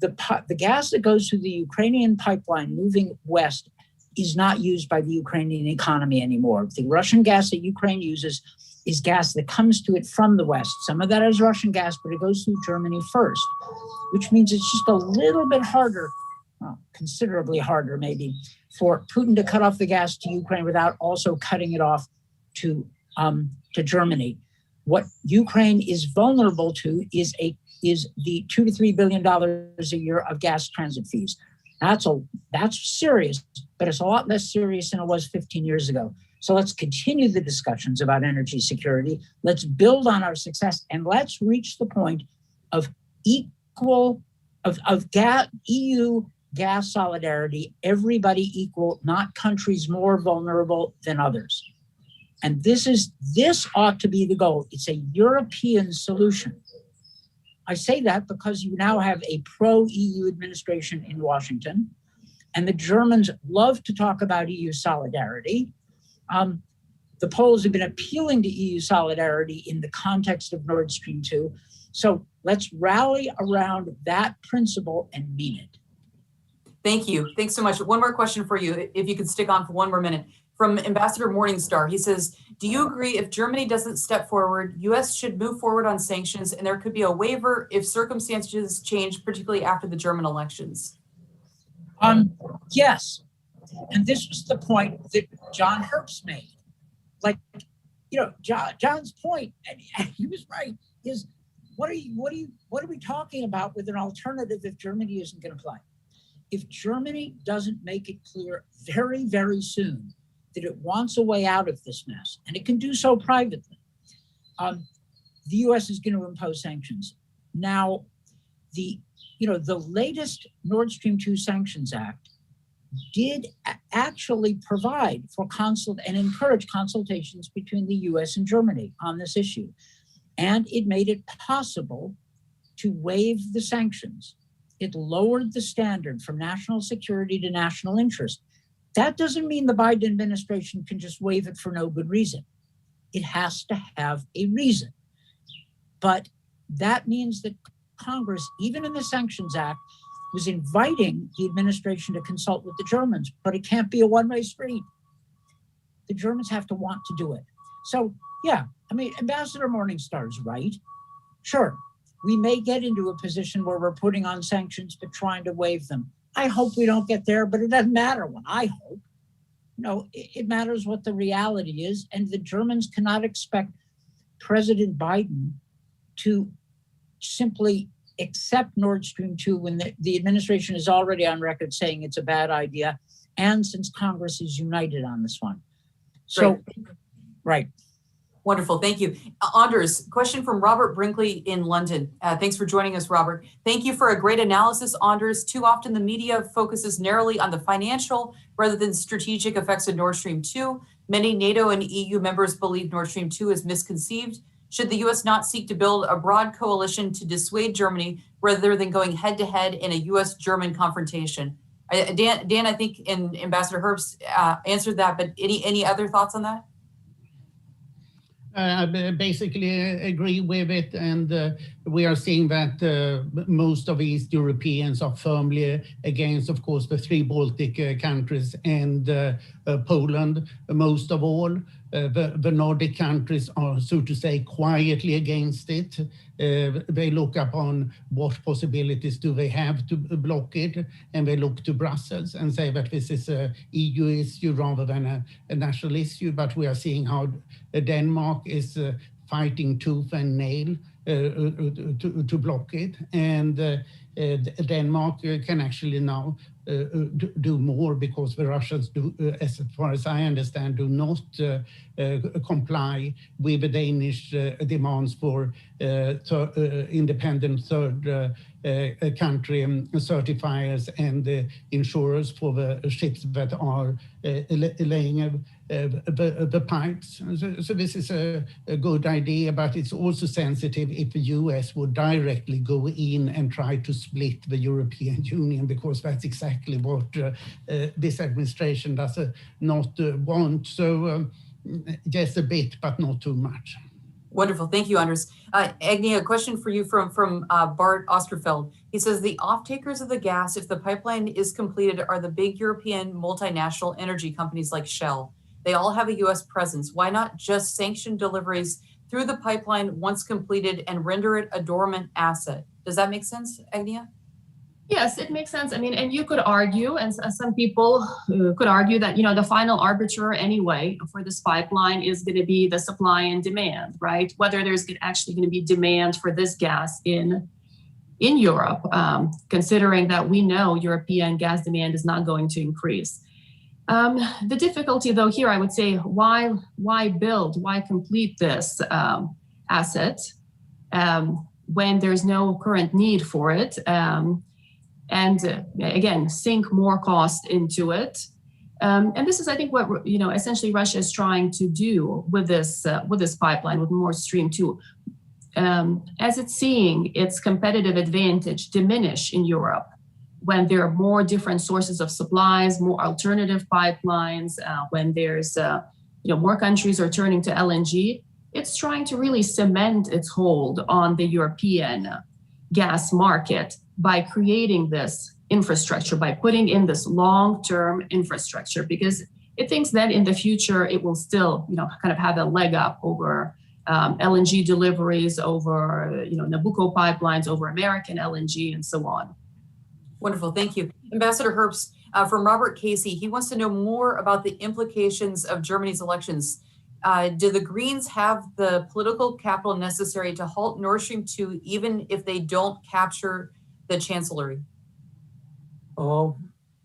The gas that goes through the Ukrainian pipeline moving west is not used by the Ukrainian economy anymore. The Russian gas that Ukraine uses is gas that comes to it from the west. Some of that is Russian gas, but it goes through Germany first, which means it's just a little bit harder, well, considerably harder maybe, for Putin to cut off the gas to Ukraine without also cutting it off to Germany. What Ukraine is vulnerable to is the $2 to $3 billion a year of gas transit fees. That's serious, but it's a lot less serious than it was 15 years ago. So let's continue the discussions about energy security. Let's build on our success, and let's reach the point of EU gas solidarity, everybody equal, not countries more vulnerable than others. And this ought to be the goal. It's a European solution. I say that because you now have a pro-EU administration in Washington, and the Germans love to talk about EU solidarity. The Poles have been appealing to EU solidarity in the context of Nord Stream 2. So let's rally around that principle and mean it.
Thank you. Thanks so much. One more question for you, if you could stick on for one more minute. From Ambassador Morningstar, he says, do you agree if Germany doesn't step forward, U.S. should move forward on sanctions and there could be a waiver if circumstances change, particularly after the German elections?
Yes. And this was the point that John Herbst made. Like, John's point, and he was right, is what are we talking about with an alternative if Germany isn't going to play? If Germany doesn't make it clear very, very soon that it wants a way out of this mess, and it can do so privately, the U.S. is going to impose sanctions. Now, the latest Nord Stream 2 Sanctions Act did actually provide for and encourage consultations between the U.S. and Germany on this issue. And it made it possible to waive the sanctions. It lowered the standard from national security to national interest. That doesn't mean the Biden administration can just waive it for no good reason. It has to have a reason. But that means that Congress, even in the Sanctions Act, was inviting the administration to consult with the Germans, but it can't be a one-way street. The Germans have to want to do it. So, yeah, I mean, Ambassador Morningstar's right. Sure, we may get into a position where we're putting on sanctions but trying to waive them. I hope we don't get there, but it doesn't matter what I hope. It matters what the reality is, and the Germans cannot expect President Biden to simply accept Nord Stream 2 when the administration is already on record saying it's a bad idea, and since Congress is united on this one. So, right.
Wonderful. Thank you. Anders, question from Robert Brinkley in London. Thanks for joining us, Robert. Thank you for a great analysis, Anders. Too often the media focuses narrowly on the financial rather than strategic effects of Nord Stream 2. Many NATO and EU members believe Nord Stream 2 is misconceived. Should the U.S. not seek to build a broad coalition to dissuade Germany rather than going head-to-head in a U.S.-German confrontation? Dan, I think, and Ambassador Herbst answered that, but any other thoughts on that?
I basically agree with it, and we are seeing that most of East Europeans are firmly against, of course, the three Baltic countries and Poland most of all. The Nordic countries are, so to say, quietly against it. They look upon what possibilities do they have to block it, and they look to Brussels and say that this is an EU issue rather than a national issue. But we are seeing how Denmark is fighting tooth and nail to block it, and Denmark can actually now do more because the Russians do, as far as I understand, do not comply with the Danish demands for independent third country certifiers and insurers for the ships that are laying the pipes. So this is a good idea, but it's also sensitive if the US would directly go in and try to split the European Union, because that's exactly what this administration does not want. So just a bit, but not too much.
Wonderful. Thank you, Anders. Agni, a question for you from Bart Osterfeld. He says the off-takers of the gas, if the pipeline is completed, are the big European multinational energy companies like Shell. They all have a U.S. presence. Why not just sanction deliveries through the pipeline once completed and render it a dormant asset? Does that make sense, Agnia?
Yes, it makes sense. I mean, and you could argue, and some people could argue that, you know, the final arbiter anyway for this pipeline is going to be the supply and demand, right? Whether there's actually going to be demand for this gas in Europe, considering that we know European gas demand is not going to increase. The difficulty, though, here, I would say, why build, why complete this asset when there's no current need for it? And again, sink more cost into it. And this is, I think, what, you know, essentially Russia is trying to do with this pipeline, with Nord Stream 2. As it's seeing its competitive advantage diminish in Europe when there are more different sources of supplies, more alternative pipelines, when there's, you know, more countries are turning to LNG, it's trying to really cement its hold on the European gas market by creating this infrastructure, by putting in this long-term infrastructure, because it thinks that in the future it will still, you know, kind of have a leg up over LNG deliveries, over, you know, Nabucco pipelines, over American LNG, and so on.
Wonderful, thank you. Ambassador Herbst, from Robert Casey, he wants to know more about the implications of Germany's elections. Do the Greens have the political capital necessary to halt Nord Stream 2, even if they don't capture the chancellery?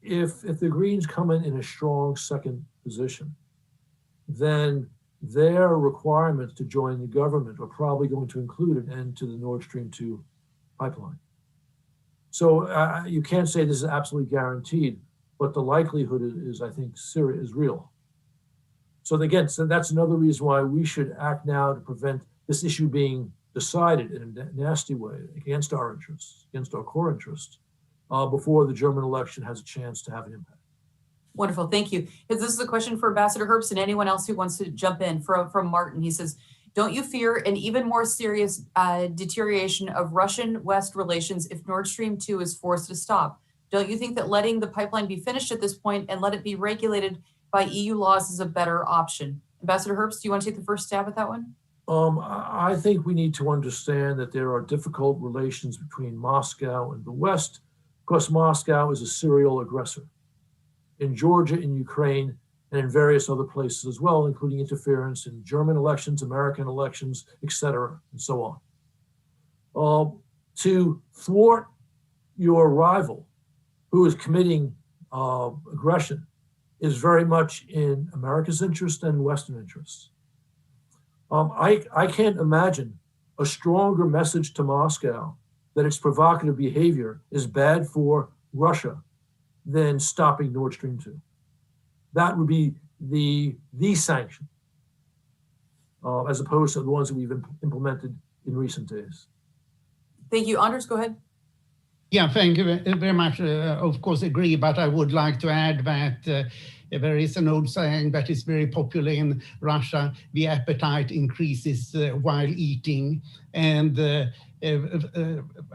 If the Greens come in a strong second position, then their requirements to join the government are probably going to include an end to the Nord Stream 2 pipeline. So you can't say this is absolutely guaranteed, but the likelihood is I think, is real. So again, so that's another reason why we should act now to prevent this issue being decided in a nasty way against our interests, against our core interests, before the German election has a chance to have an impact.
Wonderful, thank you. This is a question for Ambassador Herbst and anyone else who wants to jump in. From Martin, he says, don't you fear an even more serious deterioration of Russian-West relations if Nord Stream 2 is forced to stop? Don't you think that letting the pipeline be finished at this point and let it be regulated by EU laws is a better option? Ambassador Herbst, do you want to take the first stab at that one?
I think we need to understand that there are difficult relations between Moscow and the West, because Moscow is a serial aggressor in Georgia, in Ukraine, and in various other places as well, including interference in German elections, American elections, et cetera, and so on. To thwart your rival who is committing aggression is very much in America's interest and Western interests. I can't imagine a stronger message to Moscow that its provocative behavior is bad for Russia than stopping Nord Stream 2. That would be the sanction, as opposed to the ones that we've implemented in recent days.
Thank you. Anders, go ahead.
Yeah, thank you very much. Of course, agree, but I would like to add that there is an old saying that is very popular in Russia: the appetite increases while eating. And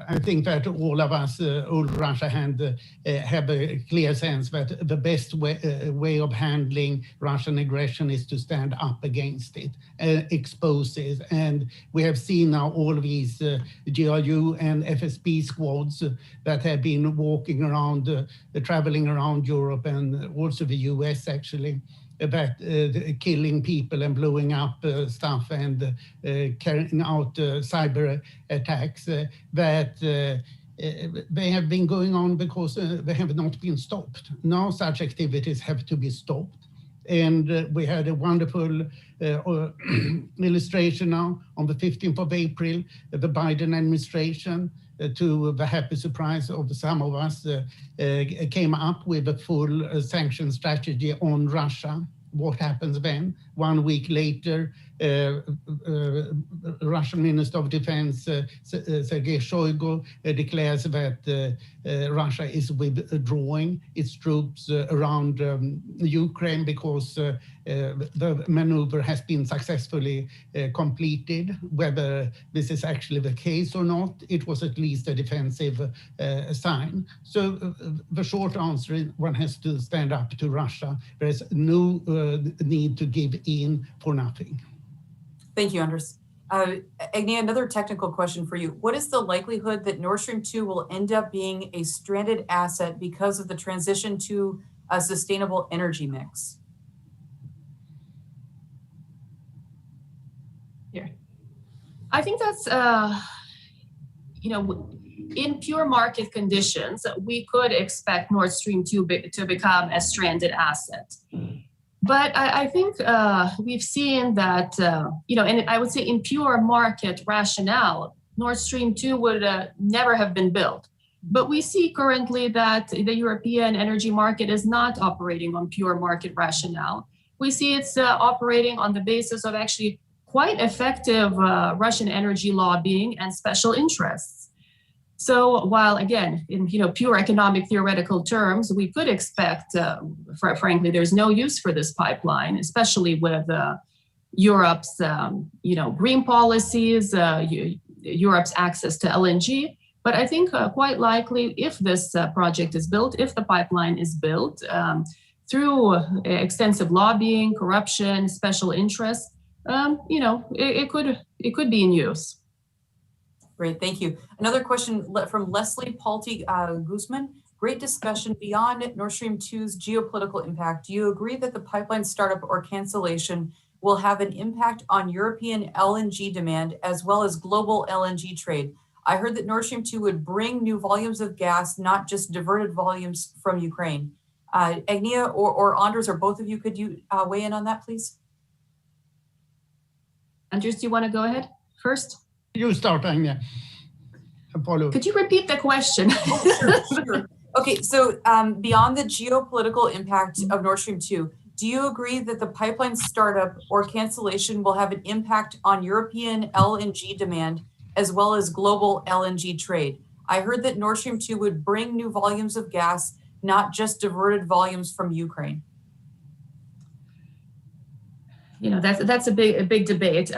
I think that all of us, old Russia hand, have a clear sense that the best way of handling Russian aggression is to stand up against it, expose it. And we have seen now all of these GRU and FSB squads that have been walking around, traveling around Europe and also the US actually, that killing people and blowing up stuff and carrying out cyber attacks that they have been going on because they have not been stopped. Now such activities have to be stopped. And we had a wonderful illustration now on the 15th of April, the Biden administration, to the happy surprise of some of us, came up with a full sanction strategy on Russia. What happens then? 1 week later, Russian Minister of Defense Sergei Shoigu declares that Russia is withdrawing its troops around Ukraine because the maneuver has been successfully completed. Whether this is actually the case or not, it was at least a defensive sign. So the short answer is one has to stand up to Russia. There's no need to give in for nothing.
Thank you, Anders. Agnia, another technical question for you. What is the likelihood that Nord Stream 2 will end up being a stranded asset because of the transition to a sustainable energy mix?
Here. I think that's, in pure market conditions, we could expect Nord Stream 2 to become a stranded asset. But I think we've seen that, and I would say in pure market rationale, Nord Stream 2 would never have been built. But we see currently that the European energy market is not operating on pure market rationale. We see it's operating on the basis of actually quite effective Russian energy lobbying and special interests. So while, again, in pure economic theoretical terms, we could expect, frankly, there's no use for this pipeline, especially with Europe's, green policies, Europe's access to LNG. But I think quite likely, if this project is built, if the pipeline is built through extensive lobbying, corruption, special interests, it could be in use.
Great, thank you. Another question from Leslie Palti Guzman. Great discussion beyond Nord Stream 2's geopolitical impact. Do you agree that the pipeline startup or cancellation will have an impact on European LNG demand as well as global LNG trade? I heard that Nord Stream 2 would bring new volumes of gas, not just diverted volumes from Ukraine. Agnia or Anders, or both of you, could you weigh in on that, please?
Anders, do you want to go ahead first?
You start, Agnia. Follow.
Could you repeat the question?
Sure. Okay, so beyond the geopolitical impact of Nord Stream 2, do you agree that the pipeline startup or cancellation will have an impact on European LNG demand as well as global LNG trade? I heard that Nord Stream 2 would bring new volumes of gas, not just diverted volumes from Ukraine.
That's a big debate.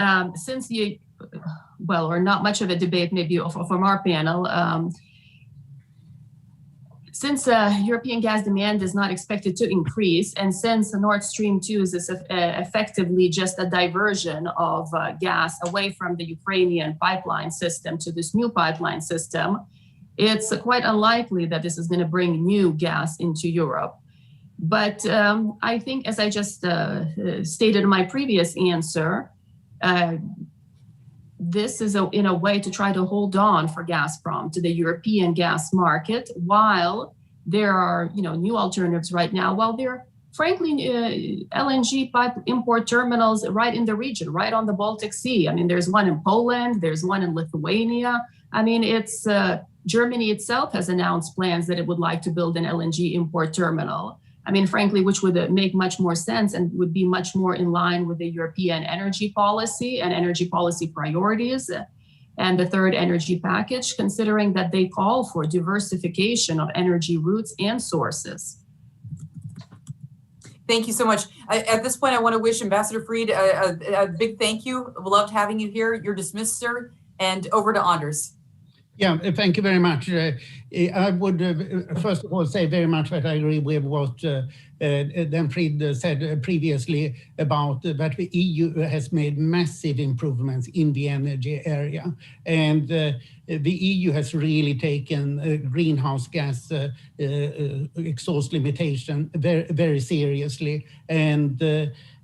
Or not much of a debate, maybe from our panel. Since European gas demand is not expected to increase, and since Nord Stream 2 is effectively just a diversion of gas away from the Ukrainian pipeline system to this new pipeline system, it's quite unlikely that this is going to bring new gas into Europe. But I think, as I just stated in my previous answer, this is in a way to try to hold on for Gazprom to the European gas market while there are new alternatives right now, while there are frankly LNG pipe import terminals right in the region, right on the Baltic Sea. I mean, there's one in Poland, there's one in Lithuania. I mean, it's Germany itself has announced plans that it would like to build an LNG import terminal. I mean, frankly, which would make much more sense and would be much more in line with the European energy policy and energy policy priorities and the third energy package, considering that they call for diversification of energy routes and sources.
Thank you so much. At this point, I want to wish Ambassador Fried a big thank you. We loved having you here. You're dismissed, sir. And over to Anders.
Yeah, thank you very much. I would first of all say very much that I agree with what Danfried said previously about that the EU has made massive improvements in the energy area. And the EU has really taken greenhouse gas exhaust limitation very, very seriously. And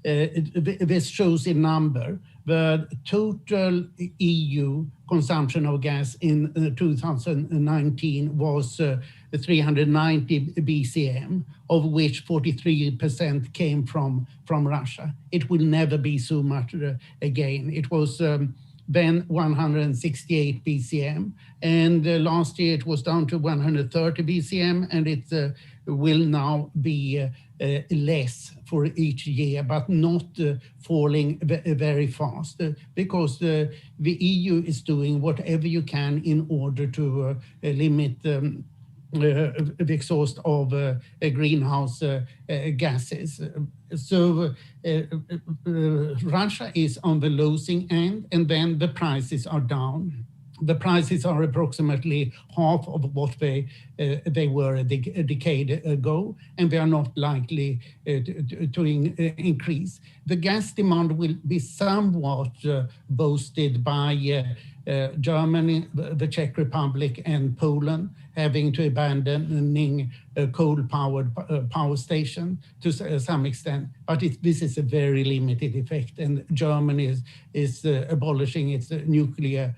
this shows in number. The total EU consumption of gas in 2019 was 390 BCM, of which 43% came from Russia. It will never be so much again. It was then 168 BCM, and last year it was down to 130 BCM, and it will now be less for each year, but not falling very fast, because the EU is doing whatever you can in order to limit the exhaust of greenhouse gases. So Russia is on the losing end, and then the prices are down. The prices are approximately half of what they were a decade ago, and they are not likely to increase. The gas demand will be somewhat boosted by Germany, the Czech Republic, and Poland having to abandoning coal-powered power station to some extent, but this is a very limited effect, and Germany is abolishing its nuclear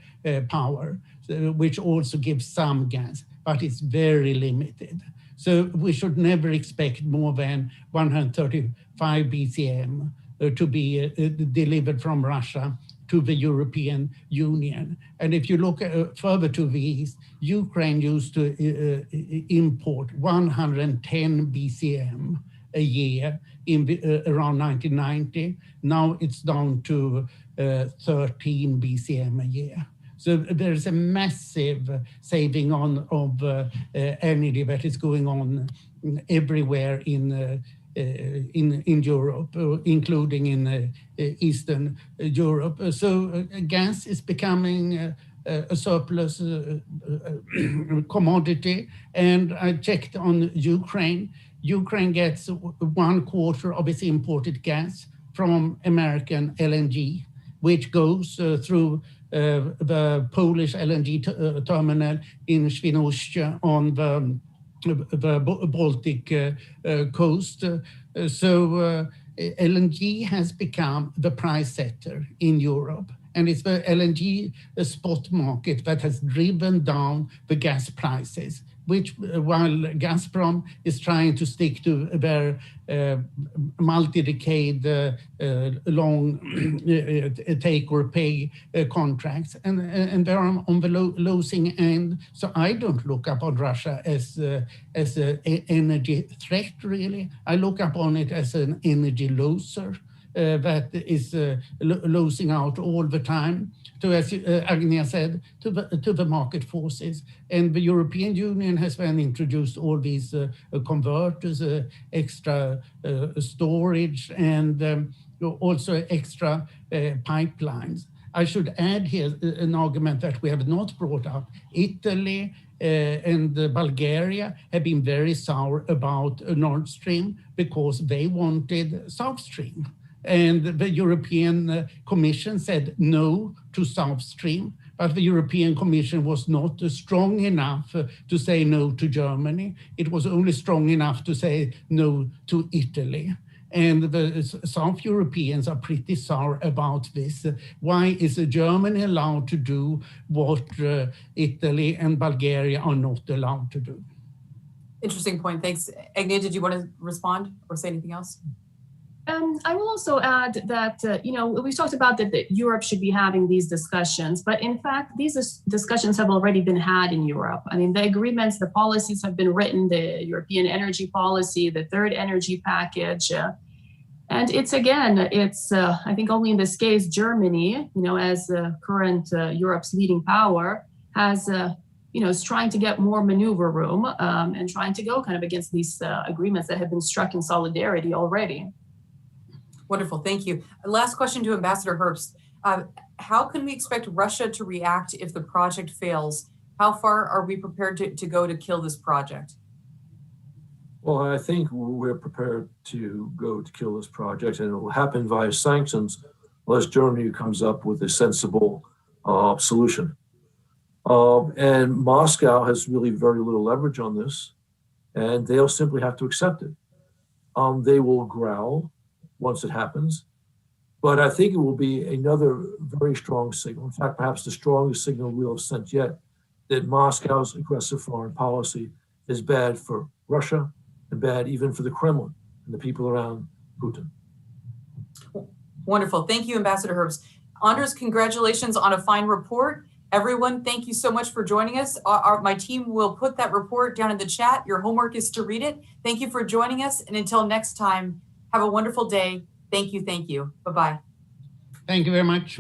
power, which also gives some gas, but it's very limited. So we should never expect more than 135 BCM to be delivered from Russia to the European Union. And if you look further to the east, Ukraine used to import 110 BCM a year in around 1990. Now it's down to 13 BCM a year. So there's a massive saving of energy that is going on everywhere in Europe, including in Eastern Europe. So gas is becoming a surplus commodity. And I checked on Ukraine. Ukraine gets 1/4 of its imported gas from American LNG, which goes through the Polish LNG terminal in Świnoujście on the Baltic coast. So LNG has become the price setter in Europe. And it's the LNG spot market that has driven down the gas prices, which while Gazprom is trying to stick to their multi-decade long take or pay contracts, and they're on the losing end. So I don't look upon Russia as an energy threat, really. I look upon it as an energy loser that is losing out all the time to, as Agnia said, to the market forces. And the European Union has then introduced all these converters, extra storage, and also extra pipelines. I should add here an argument that we have not brought up. Italy and Bulgaria have been very sour about Nord Stream because they wanted South Stream. And the European Commission said no to South Stream, but the European Commission was not strong enough to say no to Germany. It was only strong enough to say no to Italy. And the South Europeans are pretty sour about this. Why is Germany allowed to do what Italy and Bulgaria are not allowed to do?
Interesting point. Thanks. Agnia, did you want to respond or say anything else?
I will also add that, we've talked about that Europe should be having these discussions, but in fact, these discussions have already been had in Europe. I mean, the agreements, the policies have been written, the European energy policy, the third energy package. And it's I think only in this case, Germany, as current Europe's leading power, has is trying to get more maneuver room and trying to go kind of against these agreements that have been struck in solidarity already.
Wonderful, thank you. Last question to Ambassador Herbst. How can we expect Russia to react if the project fails? How far are we prepared to go to kill this project?
Well, I think we're prepared to go to kill this project, and it will happen via sanctions unless Germany comes up with a sensible solution. And Moscow has really very little leverage on this, and they'll simply have to accept it. They will growl once it happens, but I think it will be another very strong signal. In fact, perhaps the strongest signal we'll have sent yet, that Moscow's aggressive foreign policy is bad for Russia and bad even for the Kremlin and the people around Putin.
Wonderful. Thank you, Ambassador Herbst. Anders, congratulations on a fine report. Everyone, thank you so much for joining us. My team will put that report down in the chat. Your homework is to read it. Thank you for joining us. And until next time, have a wonderful day. Thank you. Thank you. Bye-bye.
Thank you very much.